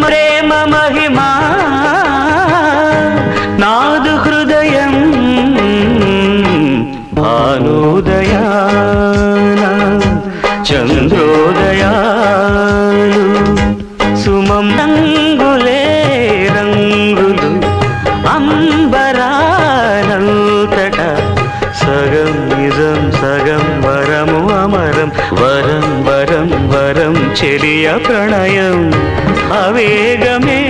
ప్రేమ మహిమా నాదు హృదయం భానుదయాన చంద్రోదయాలు సుమం రంగులే రంగులు అంబరానంతట సగం నిజం సగం వరము అమరం వరం వరం వరం చెలియ ప్రణయం అవేగమే